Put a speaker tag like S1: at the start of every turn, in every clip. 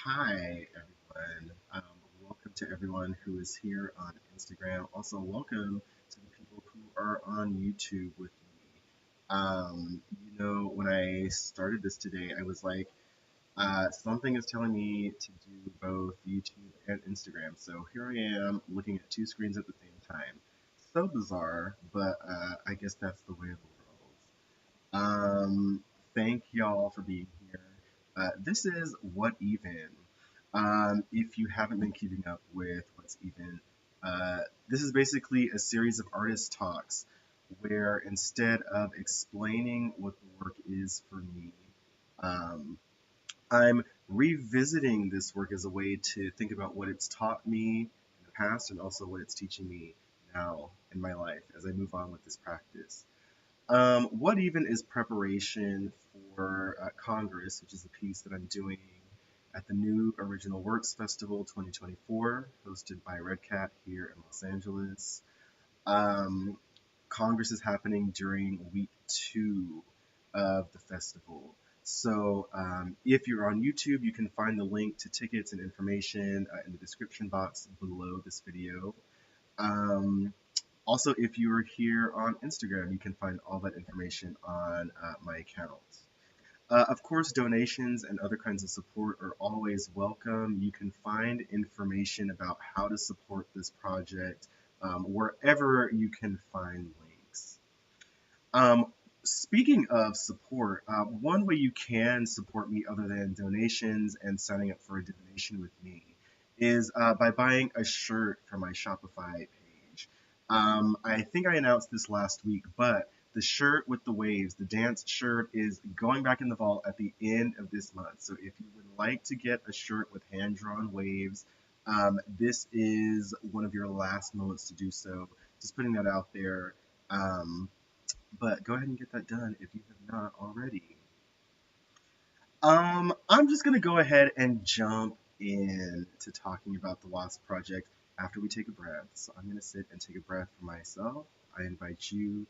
S1: Hi, everyone. Welcome to everyone who is here on Instagram. Also, welcome to the people who are on YouTube with me. When I started this today, I was like, something is telling me to do both YouTube and Instagram. So here I am looking at two screens at the same time. So bizarre, but I guess that's the way of the world. Thank y'all for being here. This is What Even. If you haven't been keeping up with What's Even, uh, this is basically a series of artist talks where instead of explaining what the work is for me, um, I'm revisiting this work as a way to think about what it's taught me in the past and also what it's teaching me now in my life as I move on with this practice. What even is preparation for Congress, which is a piece that I'm doing at the New Original Works Festival 2024, hosted by REDCAT here in Los Angeles. Um, Congress is happening during week 2 of the festival. So if you're on YouTube, you can find the link to tickets and information in the description box below this video. Um, Also, if you are here on Instagram, you can find all that information on my account. Of course, donations and other kinds of support are always welcome. You can find information about how to support this project wherever you can find links. Um, Speaking of support, one way you can support me other than donations and signing up for a donation with me is by buying a shirt from my Shopify page. I think I announced this last week, but the shirt with the waves, the dance shirt, is going back in the vault at the end of this month. So if you would like to get a shirt with hand-drawn waves, this is one of your last moments to do so. Just putting that out there. But go ahead and get that done if you have not already. I'm just gonna go ahead and jump in to talking about the WASP project after we take a breath. So I'm gonna sit and take a breath for myself. I invite you.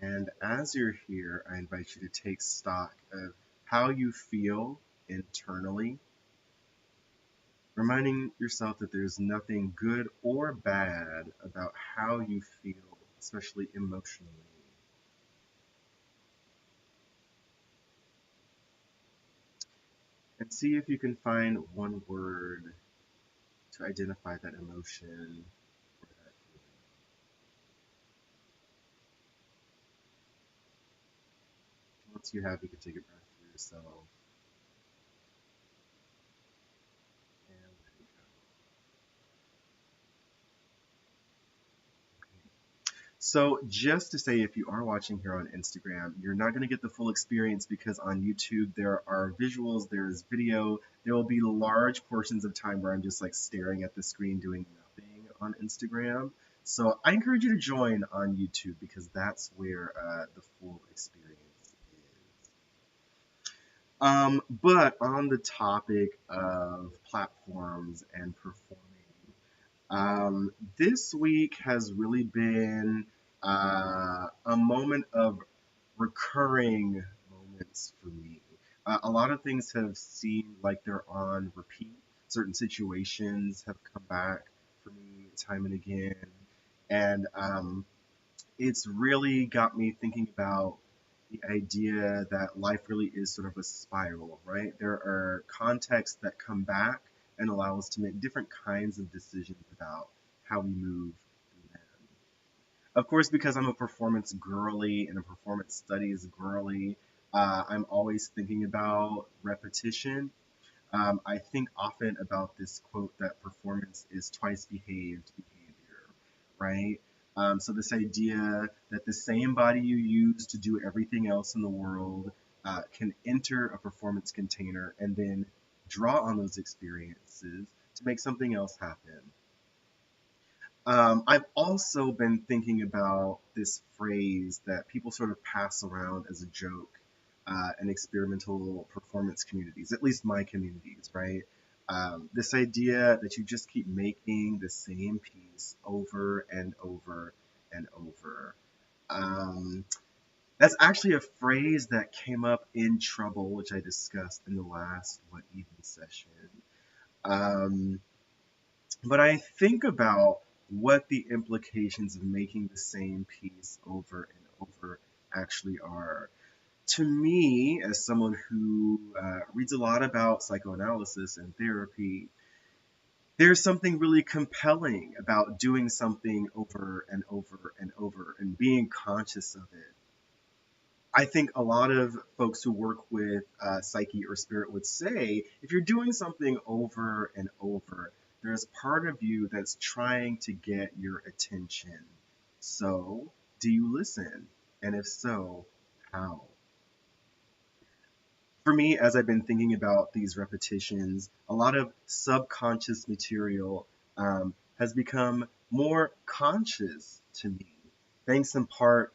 S1: And as you're here, I invite you to take stock of how you feel internally, reminding yourself that there's nothing good or bad about how you feel, especially emotionally. And see if you can find one word to identify that emotion or that feeling. Once you have, you can take a breath for yourself and let it go. Okay. So just to say, if you are watching here on Instagram, you're not going to get the full experience because on YouTube there are visuals, there's video. There will be large portions of time where I'm just like staring at the screen doing nothing on Instagram. So I encourage you to join on YouTube because that's where the full experience is. But on the topic of platforms and performing, this week has really been a moment of recurring moments for me. A lot of things have seemed like they're on repeat. Certain situations have come back for me time and again. And it's really got me thinking about the idea that life really is sort of a spiral, right? There are contexts that come back and allow us to make different kinds of decisions about how we move through them. Of course, because I'm a performance girly and a performance studies girly, I'm always thinking about repetition. I think often about this quote that performance is twice behaved behavior, right? So this idea that the same body you use to do everything else in the world can enter a performance container and then draw on those experiences to make something else happen. I've also been thinking about this phrase that people sort of pass around as a joke in experimental performance communities, at least my communities, right? This idea that you just keep making the same piece over and over and over. Um, that's actually a phrase that came up in Trouble, which I discussed in the last evening session. Um, but I think about what the implications of making the same piece over and over actually are. To me, as someone who reads a lot about psychoanalysis and therapy, there's something really compelling about doing something over and over and over and being conscious of it. I think a lot of folks who work with psyche or spirit would say if you're doing something over and over, there's part of you that's trying to get your attention. So, do you listen? And if so, how? For me, as I've been thinking about these repetitions, a lot of subconscious material has become more conscious to me, thanks in part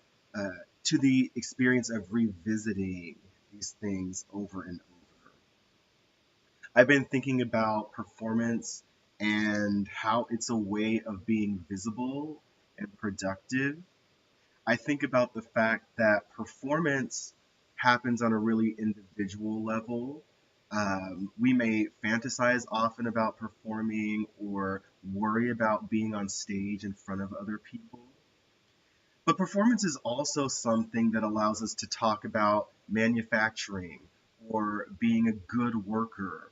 S1: to the experience of revisiting these things over and over. I've been thinking about performance and how it's a way of being visible and productive. I think about the fact that performance happens on a really individual level. We may fantasize often about performing or worry about being on stage in front of other people. But performance is also something that allows us to talk about manufacturing or being a good worker.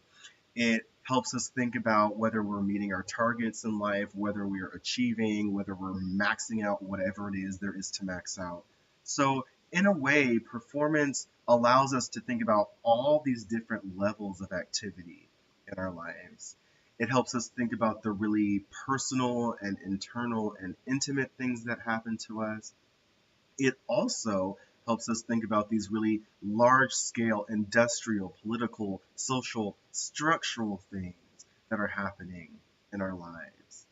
S1: It helps us think about whether we're meeting our targets in life, whether we're achieving, whether we're maxing out whatever it is there is to max out. So, in a way, performance allows us to think about all these different levels of activity in our lives. It helps us think about the really personal and internal and intimate things that happen to us. It also helps us think about these really large scale industrial, political, social, structural things that are happening in our lives.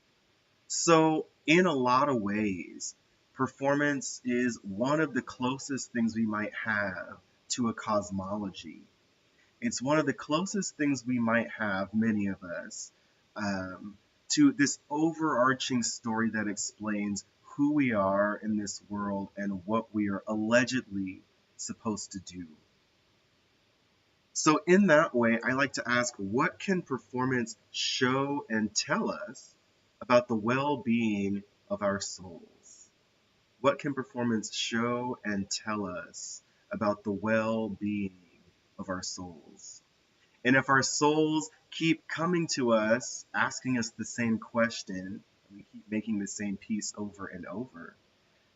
S1: So, in a lot of ways, performance is one of the closest things we might have to a cosmology. It's one of the closest things we might have, many of us, to this overarching story that explains who we are in this world and what we are allegedly supposed to do. So, in that way, I like to ask what can performance show and tell us about the well being of our souls? What can performance show and tell us about the well being of our souls? And if our souls keep coming to us, asking us the same question, we keep making the same piece over and over,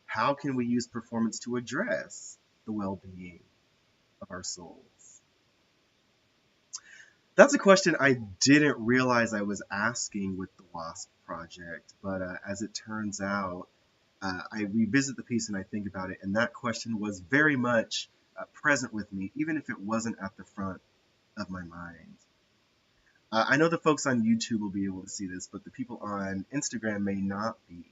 S1: how can we use performance to address the well being of our souls? That's a question I didn't realize I was asking with the WASP project, but as it turns out, I revisit the piece and I think about it, and that question was very much present with me, even if it wasn't at the front of my mind. I know the folks on YouTube will be able to see this, but the people on Instagram may not be.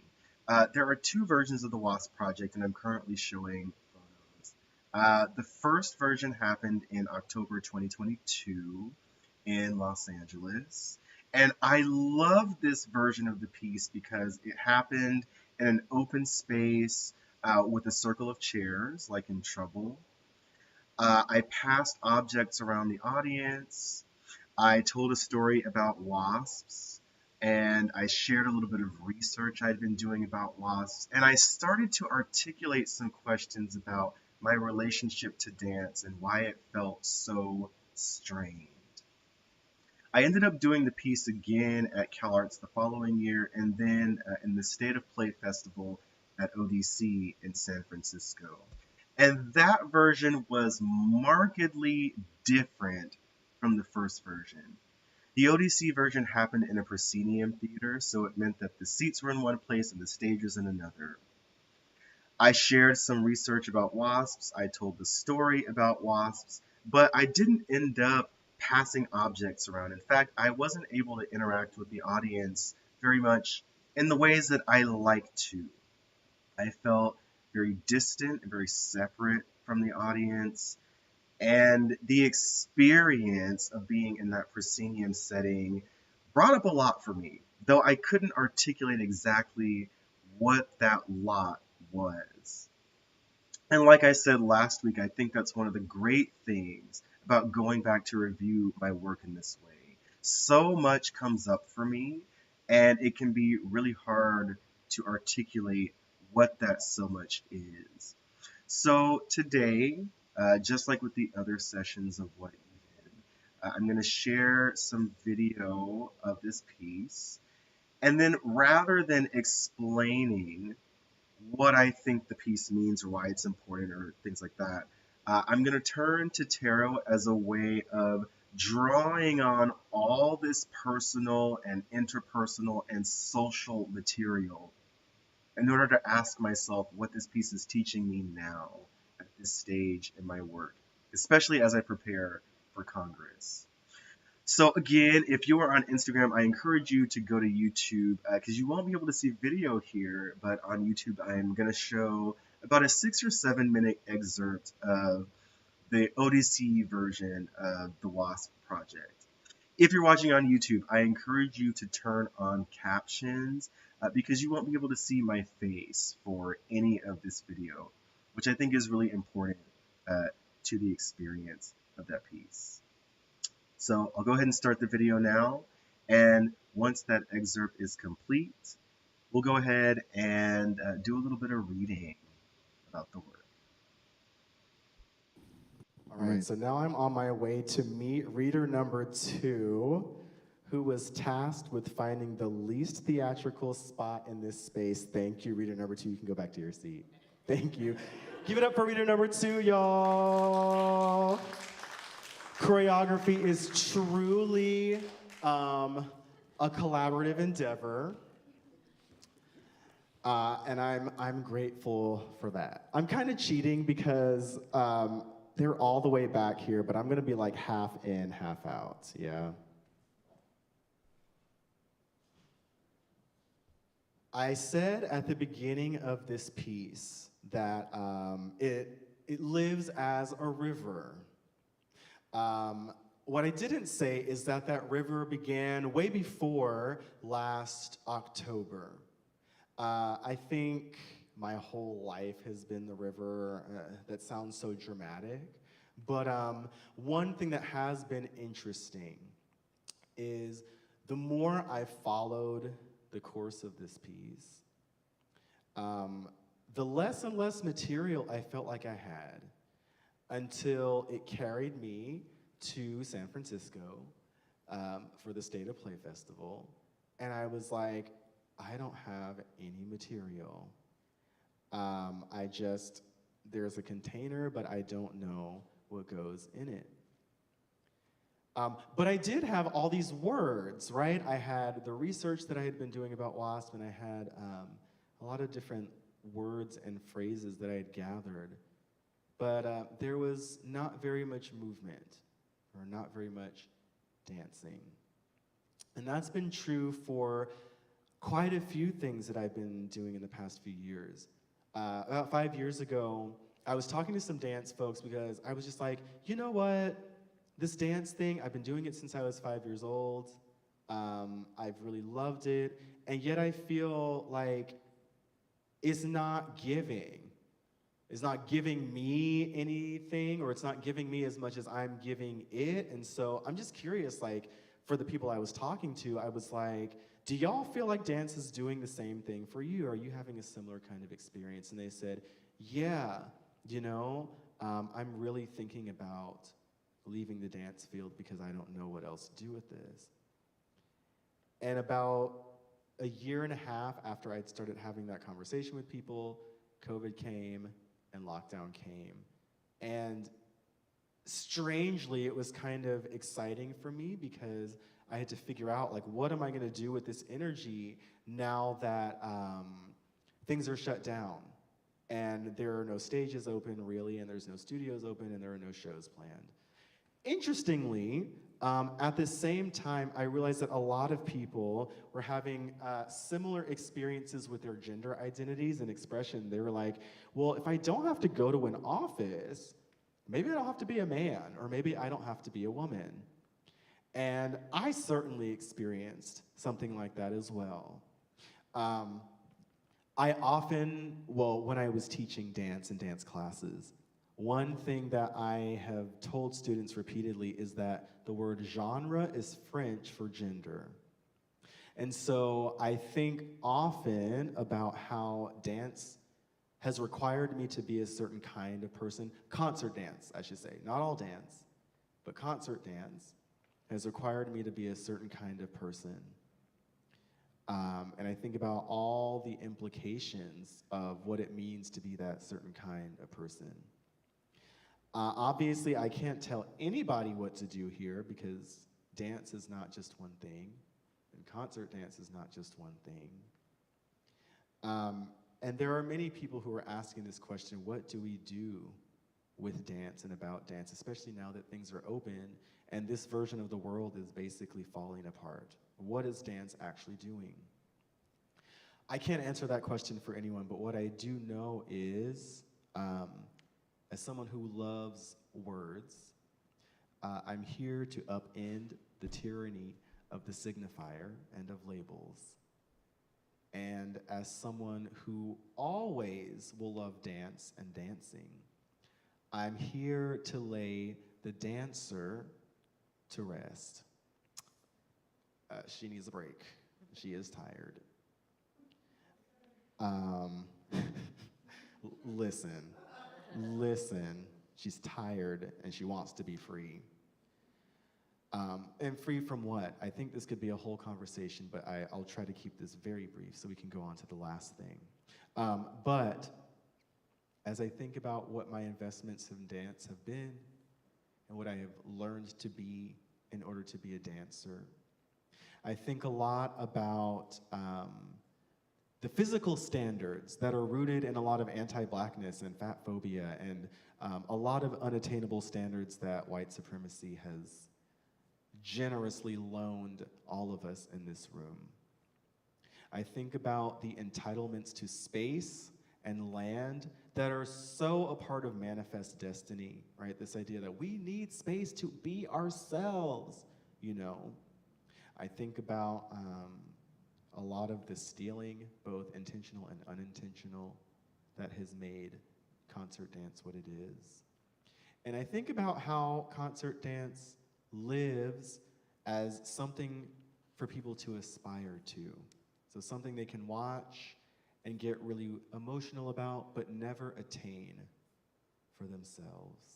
S1: There are two versions of the WASP project, and I'm currently showing photos. The first version happened in October 2022 in Los Angeles. And I love this version of the piece because it happened in an open space with a circle of chairs, like in Trouble. I passed objects around the audience. I told a story about wasps, and I shared a little bit of research I'd been doing about wasps, and I started to articulate some questions about my relationship to dance and why it felt so strained. I ended up doing the piece again at CalArts the following year, and then in the State of Play Festival at ODC in San Francisco. And that version was markedly different from the first version. The ODC version happened in a proscenium theater, so it meant that the seats were in one place and the stage was in another. I shared some research about wasps, I told the story about wasps, but I didn't end up passing objects around. In fact, I wasn't able to interact with the audience very much in the ways that I like to. I felt very distant and very separate from the audience. And the experience of being in that proscenium setting brought up a lot for me, though I couldn't articulate exactly what that lot was. And like I said last week, I think that's one of the great things about going back to review my work in this way. So much comes up for me, and it can be really hard to articulate what that so much is. So today, just like with the other sessions of What You Did, I'm going to share some video of this piece. And then rather than explaining what I think the piece means or why it's important or things like that, I'm going to turn to tarot as a way of drawing on all this personal and interpersonal and social material in order to ask myself what this piece is teaching me now at this stage in my work, especially as I prepare for Congress. So again, if you are on Instagram, I encourage you to go to YouTube because you won't be able to see video here, but on YouTube I'm going to show about a 6 or 7 minute excerpt of the Odyssey version of the WASP project. If you're watching on YouTube, I encourage you to turn on captions because you won't be able to see my face for any of this video, which I think is really important to the experience of that piece. So I'll go ahead and start the video now, and once that excerpt is complete, we'll go ahead and do a little bit of reading about the work.
S2: All right, so now I'm on my way to meet reader number 2, who was tasked with finding the least theatrical spot in this space. Thank you, reader number 2. You can go back to your seat. Thank you. Give it up for reader number 2, y'all. Choreography is truly a collaborative endeavor. And I'm grateful for that. I'm kind of cheating because they're all the way back here, but I'm gonna be like half in, half out, yeah? I said at the beginning of this piece that it lives as a river. What I didn't say is that that river began way before last October. I think my whole life has been the river. That sounds so dramatic. But one thing that has been interesting is the more I followed the course of this piece, the less and less material I felt like I had until it carried me to San Francisco for the State of Play Festival. And I was like, I don't have any material. There's a container, but I don't know what goes in it. But I did have all these words, right? I had the research that I had been doing about WASP, and I had a lot of different words and phrases that I had gathered. But there was not very much movement, or not very much dancing. And that's been true for quite a few things that I've been doing in the past few years. About 5 years ago, I was talking to some dance folks because I was just like, you know what? This dance thing, I've been doing it since I was 5 years old. I've really loved it, and yet I feel like it's not giving. It's not giving me anything, or it's not giving me as much as I'm giving it. And so I'm just curious, like, for the people I was talking to, I was like, do y'all feel like dance is doing the same thing for you? Are you having a similar kind of experience? And they said, yeah, I'm really thinking about leaving the dance field because I don't know what else to do with this. And about a year and a half after I'd started having that conversation with people, COVID came and lockdown came. And strangely, it was kind of exciting for me because I had to figure out, like, what am I gonna do with this energy now that things are shut down and there are no stages open really, and there's no studios open, and there are no shows planned. Interestingly, at the same time, I realized that a lot of people were having similar experiences with their gender identities and expression. They were like, well, if I don't have to go to an office, Maybe I don't have to be a man, or maybe I don't have to be a woman. And I certainly experienced something like that as well. Um, I often, well, when I was teaching dance and dance classes, one thing that I have told students repeatedly is that the word genre is French for gender. And so I think often about how dance has required me to be a certain kind of person. Concert dance, I should say, not all dance, but concert dance has required me to be a certain kind of person. And I think about all the implications of what it means to be that certain kind of person. Obviously, I can't tell anybody what to do here because dance is not just one thing, and concert dance is not just one thing. And there are many people who are asking this question, what do we do with dance and about dance, especially now that things are open and this version of the world is basically falling apart? What is dance actually doing? I can't answer that question for anyone, but what I do know is, as someone who loves words, I'm here to upend the tyranny of the signifier and of labels. And as someone who always will love dance and dancing, I'm here to lay the dancer to rest. She needs a break. She is tired. Listen, listen. She's tired and she wants to be free. And free from what? I think this could be a whole conversation, but I'll try to keep this very brief so we can go on to the last thing. But as I think about what my investments in dance have been and what I have learned to be in order to be a dancer, I think a lot about the physical standards that are rooted in a lot of anti-blackness and fat phobia and a lot of unattainable standards that white supremacy has generously loaned all of us in this room. I think about the entitlements to space and land that are so a part of manifest destiny, right? This idea that we need space to be ourselves, you know. I think about a lot of the stealing, both intentional and unintentional, that has made concert dance what it is. And I think about how concert dance lives as something for people to aspire to. So something they can watch and get really emotional about, but never attain for themselves.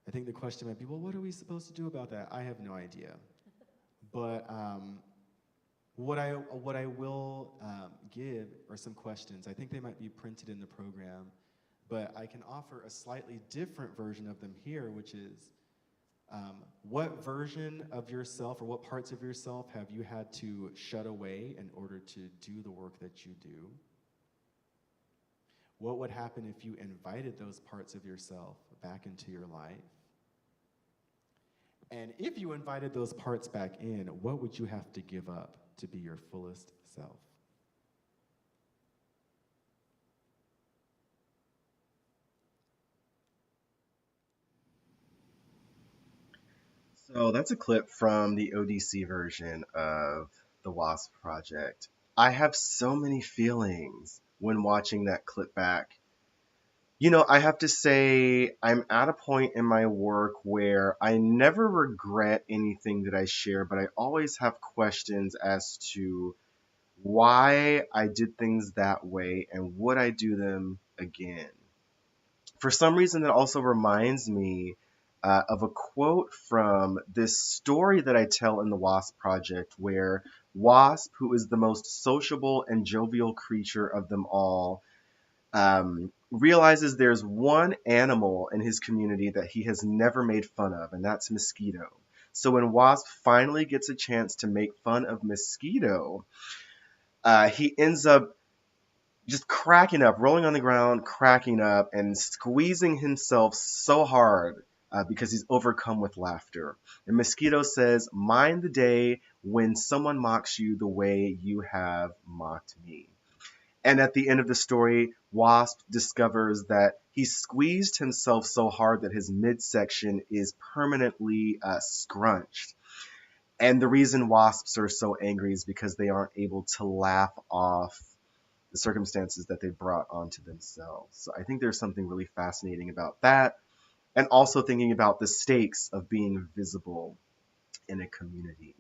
S2: I think the question might be, well, what are we supposed to do about that? I have no idea. But what I will give are some questions. I think they might be printed in the program, but I can offer a slightly different version of them here, which is, what version of yourself or what parts of yourself have you had to shut away in order to do the work that you do? What would happen if you invited those parts of yourself back into your life? And if you invited those parts back in, what would you have to give up to be your fullest self?
S1: So that's a clip from the ODC version of the Wasp project. I have so many feelings when watching that clip back. You know, I have to say, I'm at a point in my work where I never regret anything that I share, but I always have questions as to why I did things that way and would I do them again. For some reason, that also reminds me of a quote from this story that I tell in the Wasp Project, where Wasp, who is the most sociable and jovial creature of them all, realizes there's one animal in his community that he has never made fun of, and that's Mosquito. So when Wasp finally gets a chance to make fun of Mosquito, he ends up just cracking up, rolling on the ground, cracking up, and squeezing himself so hard because he's overcome with laughter. And Mosquito says, "Mind the day when someone mocks you the way you have mocked me." And at the end of the story, Wasp discovers that he squeezed himself so hard that his midsection is permanently scrunched. And the reason wasps are so angry is because they aren't able to laugh off the circumstances that they brought onto themselves. So I think there's something really fascinating about that. And also thinking about the stakes of being visible in a community.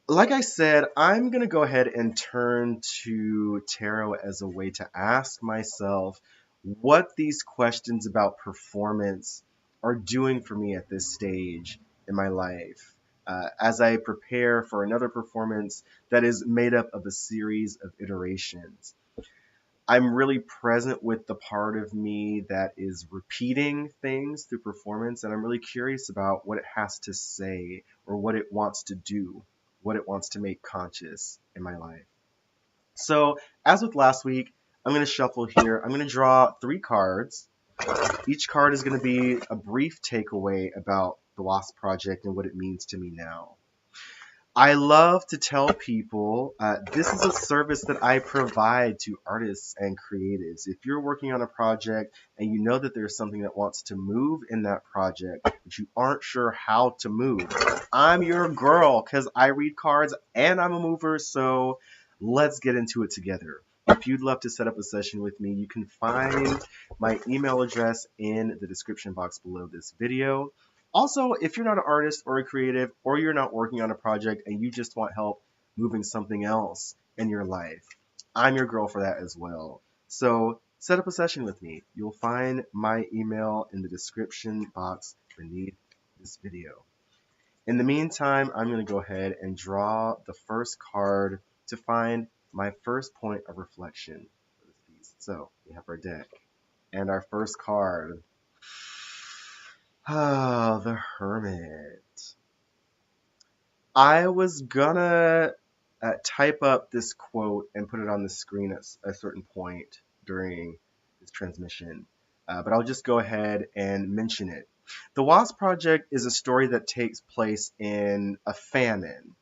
S1: Like I said, I'm going to go ahead and turn to tarot as a way to ask myself what these questions about performance are doing for me at this stage in my life. As I prepare for another performance that is made up of a series of iterations. I'm really present with the part of me that is repeating things through performance, and I'm really curious about what it has to say or what it wants to do, what it wants to make conscious in my life. So, as with last week, I'm going to shuffle here. I'm going to draw 3 cards. Each card is going to be a brief takeaway about the WASP project and what it means to me now. I love to tell people this is a service that I provide to artists and creatives. If you're working on a project and you know that there's something that wants to move in that project, but you aren't sure how to move, I'm your girl because I read cards and I'm a mover, so let's get into it together. If you'd love to set up a session with me, you can find my email address in the description box below this video. Also, if you're not an artist or a creative, or you're not working on a project and you just want help moving something else in your life, I'm your girl for that as well. So set up a session with me. You'll find my email in the description box beneath this video. In the meantime, I'm going to go ahead and draw the first card to find my first point of reflection for this piece. So we have our deck and our first card. Ah, the Hermit. I was gonna type up this quote and put it on the screen at a certain point during this transmission, but I'll just go ahead and mention it. The WASP Project is a story that takes place in a famine.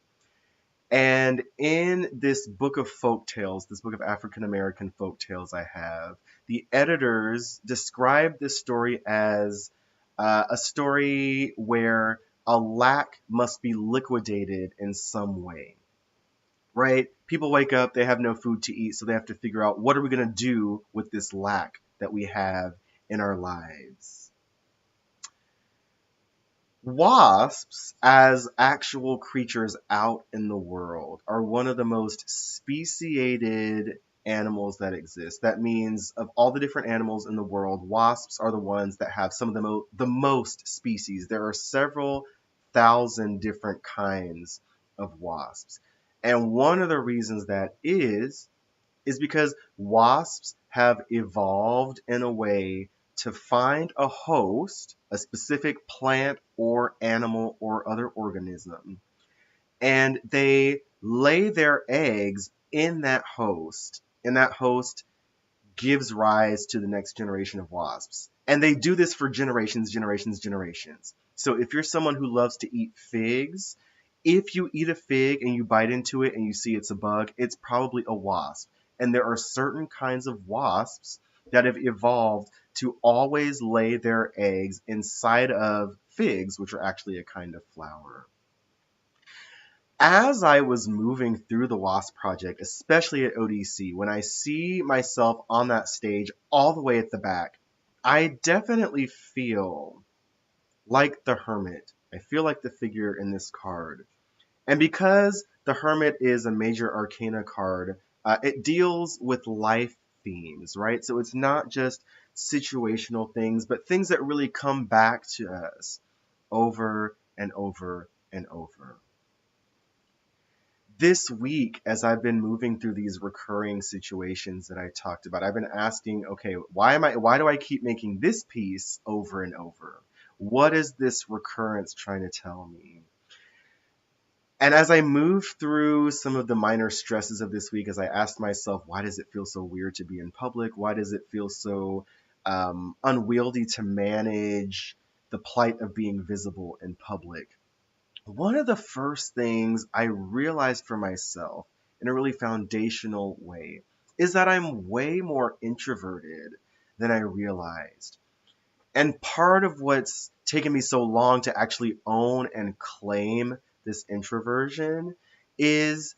S1: And in this book of folk tales, this book of African American folk tales I have, the editors describe this story as a story where a lack must be liquidated in some way, right? People wake up, they have no food to eat, so they have to figure out what are we going to do with this lack that we have in our lives. Wasps, as actual creatures out in the world, are one of the most speciated animals that exist. That means of all the different animals in the world, wasps are the ones that have some of the most species. There are several thousand different kinds of wasps. And one of the reasons that is because wasps have evolved in a way to find a host, a specific plant or animal or other organism, and they lay their eggs in that host, and that host gives rise to the next generation of wasps. And they do this for generations, generations, generations. So if you're someone who loves to eat figs, if you eat a fig and you bite into it and you see it's a bug, it's probably a wasp. And there are certain kinds of wasps that have evolved to always lay their eggs inside of figs, which are actually a kind of flower. As I was moving through the WASP project, especially at ODC, when I see myself on that stage all the way at the back, I definitely feel like the Hermit. I feel like the figure in this card. And because the Hermit is a major arcana card, it deals with life themes, right? So it's not just situational things, but things that really come back to us over and over and over. This week, as I've been moving through these recurring situations that I talked about, I've been asking, okay, why do I keep making this piece over and over? What is this recurrence trying to tell me? And as I moved through some of the minor stresses of this week, as I asked myself, why does it feel so weird to be in public? Why does it feel so unwieldy to manage the plight of being visible in public? One of the first things I realized for myself in a really foundational way is that I'm way more introverted than I realized. And part of what's taken me so long to actually own and claim this introversion is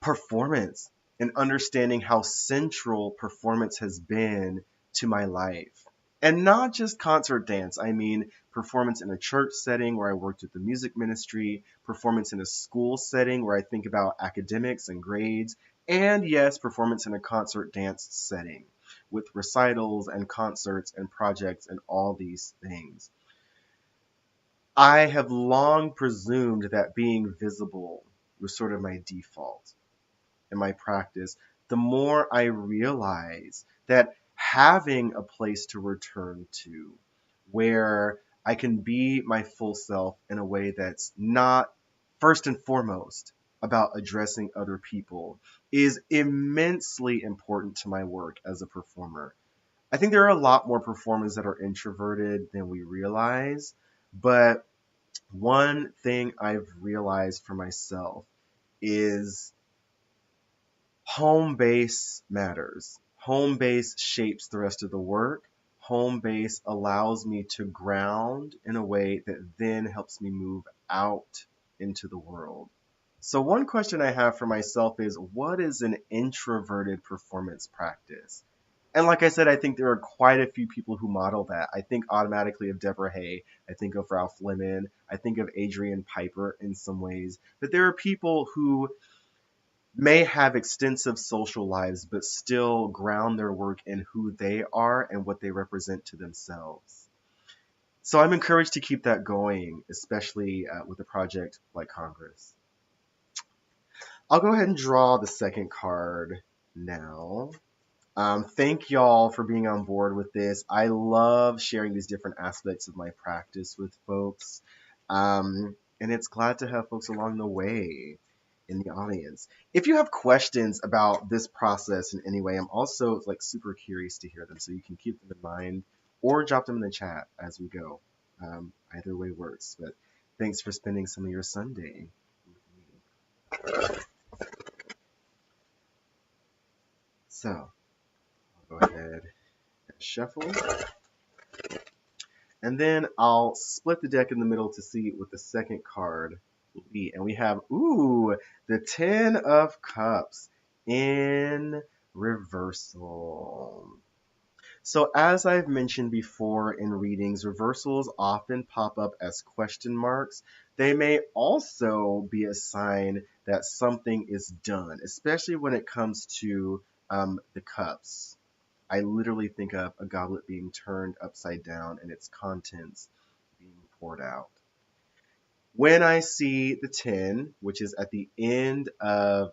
S1: performance and understanding how central performance has been to my life. And not just concert dance, I mean performance in a church setting where I worked with the music ministry, performance in a school setting where I think about academics and grades, and yes, performance in a concert dance setting with recitals and concerts and projects and all these things. I have long presumed that being visible was sort of my default in my practice, the more I realize that having a place to return to where I can be my full self in a way that's not first and foremost about addressing other people is immensely important to my work as a performer. I think there are a lot more performers that are introverted than we realize, but one thing I've realized for myself is home base matters. Home base shapes the rest of the work. Home base allows me to ground in a way that then helps me move out into the world. So one question I have for myself is, what is an introverted performance practice? And like I said, I think there are quite a few people who model that. I think automatically of Deborah Hay. I think of Ralph Lemon. I think of Adrian Piper in some ways. But there are people who may have extensive social lives, but still ground their work in who they are and what they represent to themselves. So I'm encouraged to keep that going, especially with a project like Congress. I'll go ahead and draw the second card now. Thank y'all for being on board with this. I love sharing these different aspects of my practice with folks. And it's glad to have folks along the way in the audience. If you have questions about this process in any way, I'm also like super curious to hear them. So you can keep them in mind or drop them in the chat as we go. Either way works. But thanks for spending some of your Sunday with me. So I'll go ahead and shuffle. And then I'll split the deck in the middle to see what the second card will be. And we have, ooh, the Ten of Cups in reversal. So as I've mentioned before in readings, reversals often pop up as question marks. They may also be a sign that something is done, especially when it comes to the cups. I literally think of a goblet being turned upside down and its contents being poured out. When I see the 10, which is at the end of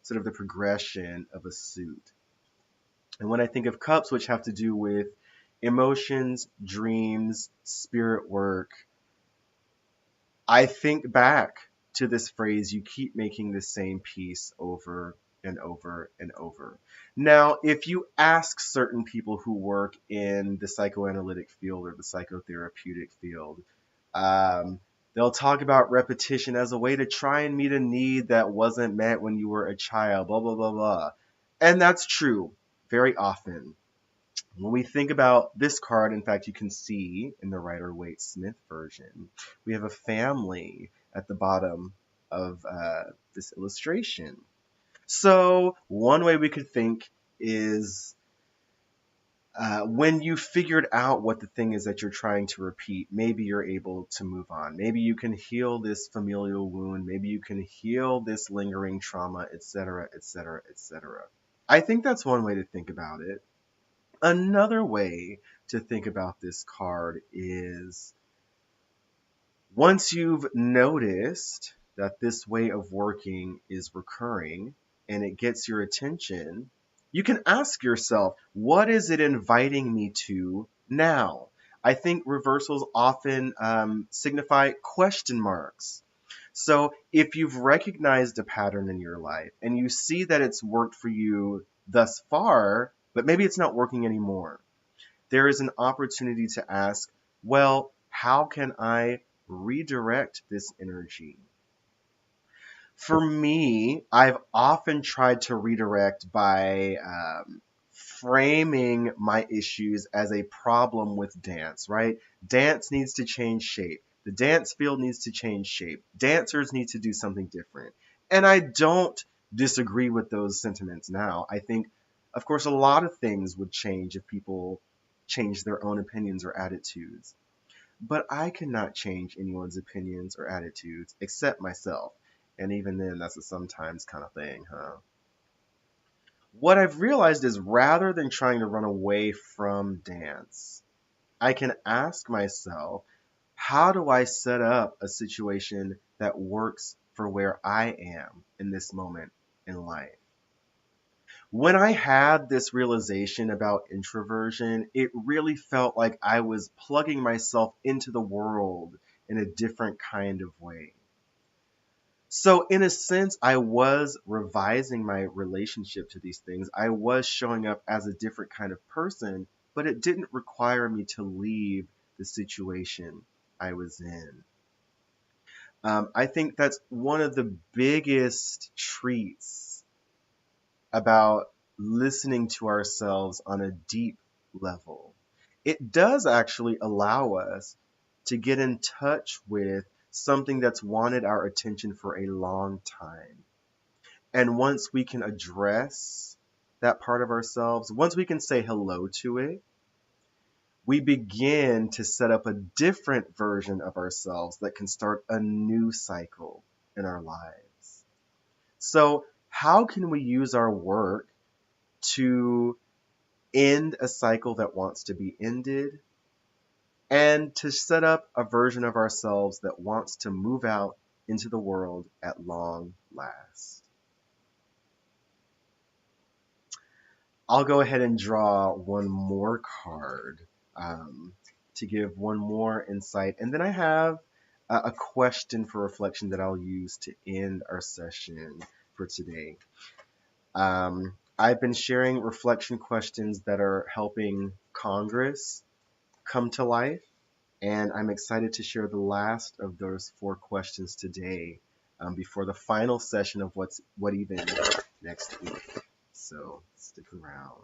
S1: sort of the progression of a suit, and when I think of cups, which have to do with emotions, dreams, spirit work, I think back to this phrase, you keep making the same piece over and over and over. Now, if you ask certain people who work in the psychoanalytic field or the psychotherapeutic field, they'll talk about repetition as a way to try and meet a need that wasn't met when you were a child, blah, blah, blah, blah. And that's true very often. When we think about this card, in fact, you can see in the Rider-Waite-Smith version, we have a family at the bottom of this illustration. So one way we could think is when you figured out what the thing is that you're trying to repeat, maybe you're able to move on. Maybe you can heal this familial wound. Maybe you can heal this lingering trauma, etc., etc., etc. I think that's one way to think about it. Another way to think about this card is once you've noticed that this way of working is recurring and it gets your attention, you can ask yourself, what is it inviting me to now? I think reversals often signify question marks. So if you've recognized a pattern in your life and you see that it's worked for you thus far, but maybe it's not working anymore, there is an opportunity to ask, well, how can I redirect this energy? For me, I've often tried to redirect by framing my issues as a problem with dance, right? Dance needs to change shape. The dance field needs to change shape. Dancers need to do something different. And I don't disagree with those sentiments now. I think, of course, a lot of things would change if people changed their own opinions or attitudes. But I cannot change anyone's opinions or attitudes except myself. And even then, that's a sometimes kind of thing, huh? What I've realized is rather than trying to run away from dance, I can ask myself, how do I set up a situation that works for where I am in this moment in life? When I had this realization about introversion, it really felt like I was plugging myself into the world in a different kind of way. So, in a sense, I was revising my relationship to these things. I was showing up as a different kind of person, but it didn't require me to leave the situation I was in. I think that's one of the biggest treats about listening to ourselves on a deep level. It does actually allow us to get in touch with something that's wanted our attention for a long time. And once we can address that part of ourselves, once we can say hello to it, we begin to set up a different version of ourselves that can start a new cycle in our lives. So, how can we use our work to end a cycle that wants to be ended and to set up a version of ourselves that wants to move out into the world at long last? I'll go ahead and draw one more card to give one more insight. And then I have a question for reflection that I'll use to end our session for today. I've been sharing reflection questions that are helping Congress come to life, and I'm excited to share the last of those 4 questions today before the final session of What Even next week. So stick around.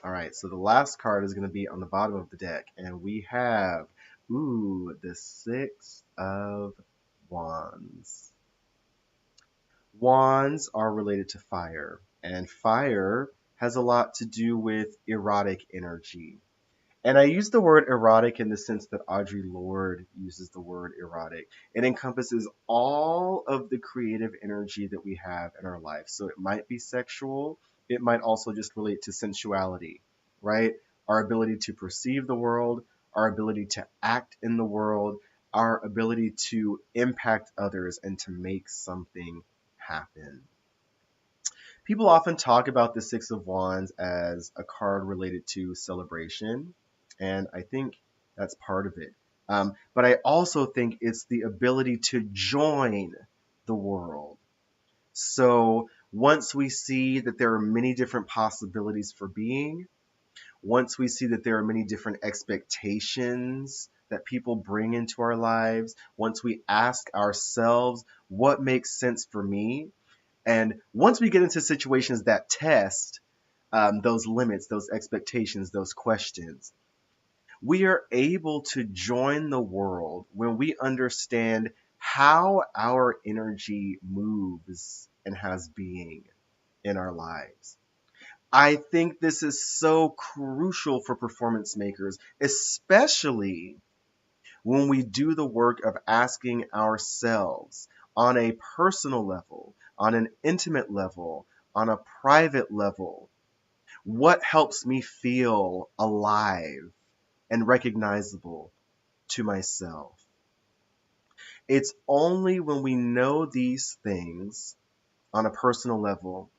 S1: All right, so the last card is going to be on the bottom of the deck, and we have, the Six of Wands. Wands are related to fire, and fire has a lot to do with erotic energy. And I use the word erotic in the sense that Audre Lorde uses the word erotic. It encompasses all of the creative energy that we have in our life. So it might be sexual, it might also just relate to sensuality, right? Our ability to perceive the world, our ability to act in the world, our ability to impact others and to make something happen. People often talk about the Six of Wands as a card related to celebration, and I think that's part of it. But I also think it's the ability to join the world. So once we see that there are many different possibilities for being, once we see that there are many different expectations that people bring into our lives, once we ask ourselves, what makes sense for me? And once we get into situations that test those limits, those expectations, those questions, we are able to join the world when we understand how our energy moves and has being in our lives. I think this is so crucial for performance makers, especially when we do the work of asking ourselves on a personal level, on an intimate level, on a private level, what helps me feel alive and recognizable to myself? It's only when we know these things on a personal level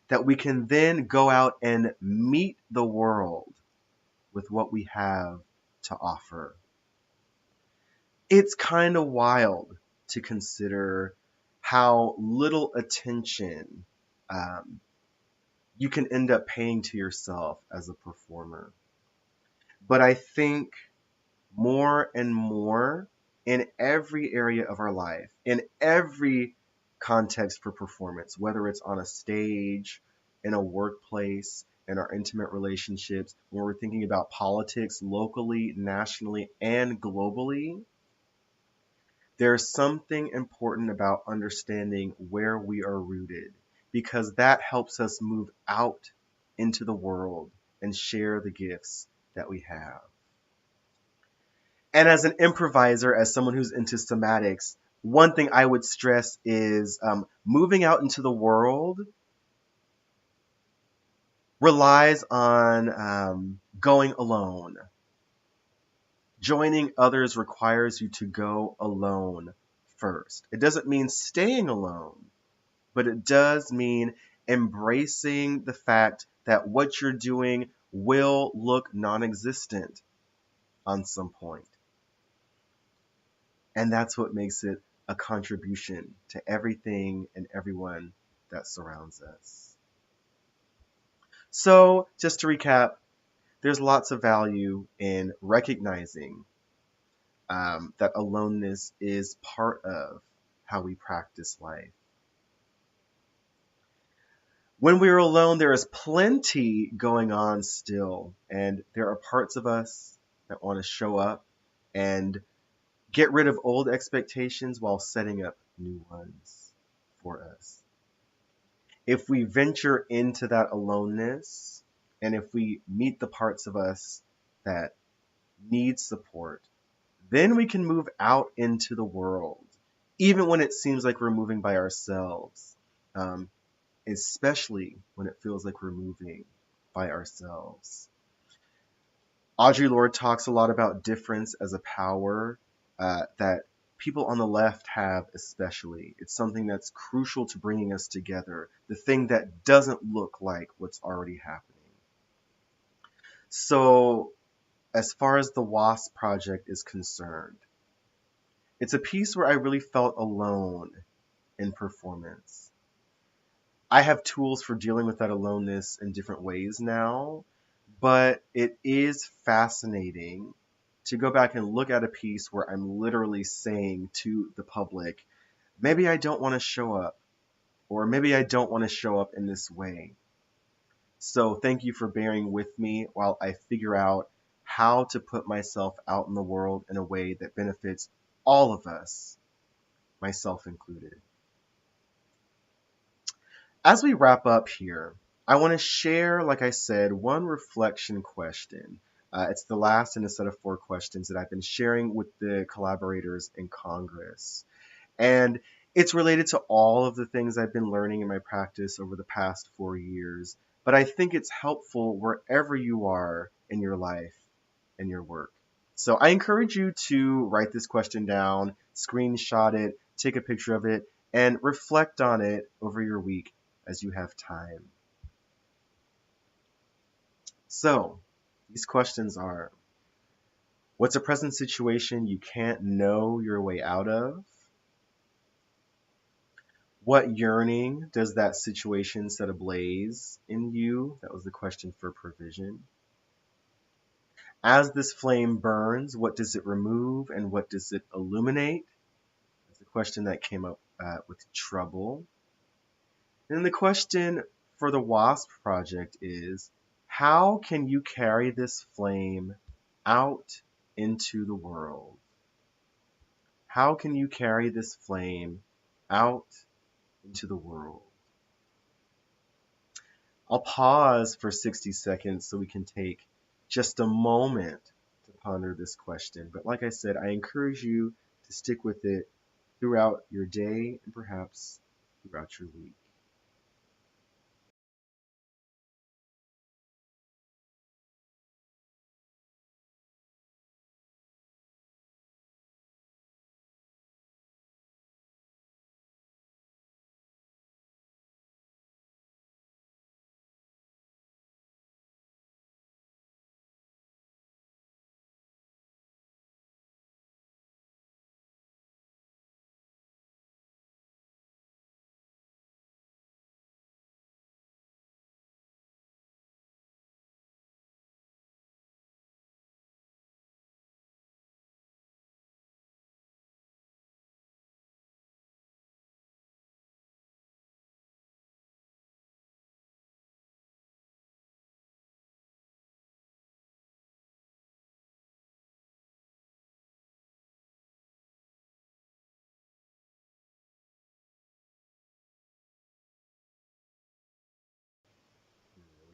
S1: that we can then go out and meet the world with what we have to offer. It's kind of wild to consider how little attention you can end up paying to yourself as a performer. But I think more and more in every area of our life, in every context for performance, whether it's on a stage, in a workplace, in our intimate relationships, when we're thinking about politics locally, nationally, and globally. There's something important about understanding where we are rooted because that helps us move out into the world and share the gifts that we have. And as an improviser, as someone who's into somatics, one thing I would stress is moving out into the world relies on going alone. Joining others requires you to go alone first. It doesn't mean staying alone, but it does mean embracing the fact that what you're doing will look non existent on some point. And that's what makes it a contribution to everything and everyone that surrounds us. So, just to recap, there's lots of value in recognizing that aloneness is part of how we practice life. When we are alone, there is plenty going on still, and there are parts of us that want to show up and get rid of old expectations while setting up new ones for us. If we venture into that aloneness, and if we meet the parts of us that need support, then we can move out into the world, even when it seems like we're moving by ourselves, especially when it feels like we're moving by ourselves. Audre Lorde talks a lot about difference as a power that people on the left have especially. It's something that's crucial to bringing us together, the thing that doesn't look like what's already happening. So as far as the WASP project is concerned, it's a piece where I really felt alone in performance. I have tools for dealing with that aloneness in different ways now, but it is fascinating to go back and look at a piece where I'm literally saying to the public, maybe I don't want to show up, or maybe I don't want to show up in this way. So thank you for bearing with me while I figure out how to put myself out in the world in a way that benefits all of us, myself included. As we wrap up here, I want to share, like I said, one reflection question. It's the last in a set of 4 questions that I've been sharing with the collaborators in Congress. And it's related to all of the things I've been learning in my practice over the past 4 years. But I think it's helpful wherever you are in your life and your work. So I encourage you to write this question down, screenshot it, take a picture of it, and reflect on it over your week as you have time. So, these questions are, what's a present situation you can't know your way out of? What yearning does that situation set ablaze in you? That was the question for provision. As this flame burns, what does it remove and what does it illuminate? That's the question that came up with trouble. And the question for the WASP project is, how can you carry this flame out into the world? How can you carry this flame out into the world? I'll pause for 60 seconds so we can take just a moment to ponder this question. But like I said, I encourage you to stick with it throughout your day and perhaps throughout your week.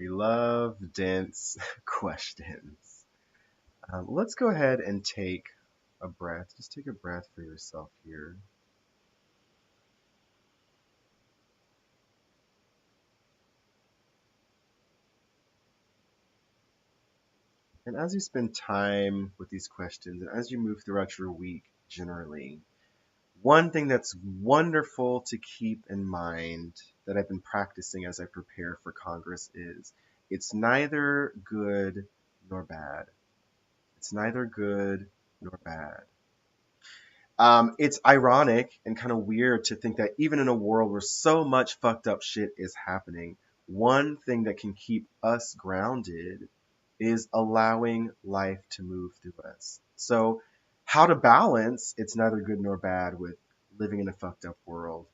S1: We love dense questions. Let's go ahead and take a breath. Just take a breath for yourself here. And as you spend time with these questions and as you move throughout your week generally, one thing that's wonderful to keep in mind that I've been practicing as I prepare for Congress is it's neither good nor bad. It's neither good nor bad. It's ironic and kind of weird to think that even in a world where so much fucked up shit is happening, one thing that can keep us grounded is allowing life to move through us. So, how to balance it's neither good nor bad with living in a fucked up world?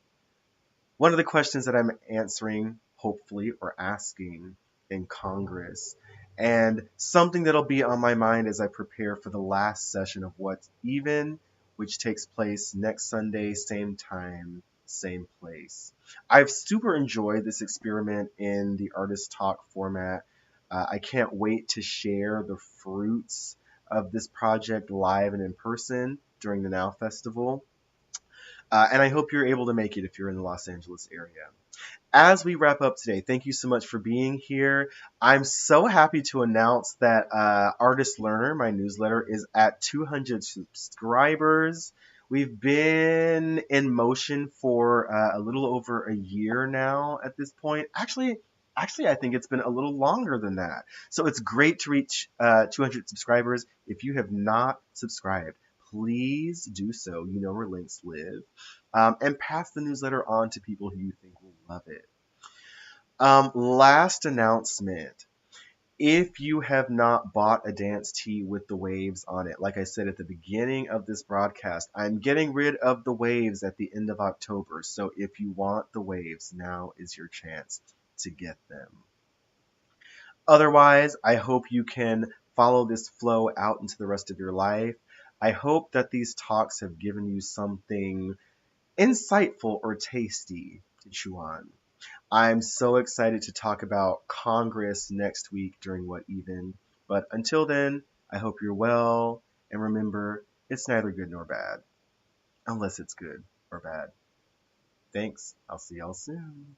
S1: One of the questions that I'm answering, hopefully, or asking in Congress, and something that'll be on my mind as I prepare for the last session of What's Even, which takes place next Sunday, same time, same place. I've super enjoyed this experiment in the artist talk format. I can't wait to share the fruits of this project live and in person during the Now Festival. And I hope you're able to make it if you're in the Los Angeles area. As we wrap up today, thank you so much for being here. I'm so happy to announce that Artist Learner, my newsletter, is at 200 subscribers. We've been in motion for a little over a year now at this point. Actually, I think it's been a little longer than that. So it's great to reach 200 subscribers. If you have not subscribed, please do so. You know where links live. And pass the newsletter on to people who you think will love it. Last announcement. If you have not bought a dance tee with the waves on it, like I said at the beginning of this broadcast, I'm getting rid of the waves at the end of October. So if you want the waves, now is your chance to get them. Otherwise, I hope you can follow this flow out into the rest of your life. I hope that these talks have given you something insightful or tasty to chew on. I'm so excited to talk about Congress next week during What Even. But until then, I hope you're well. And remember, it's neither good nor bad, unless it's good or bad. Thanks. I'll see y'all soon.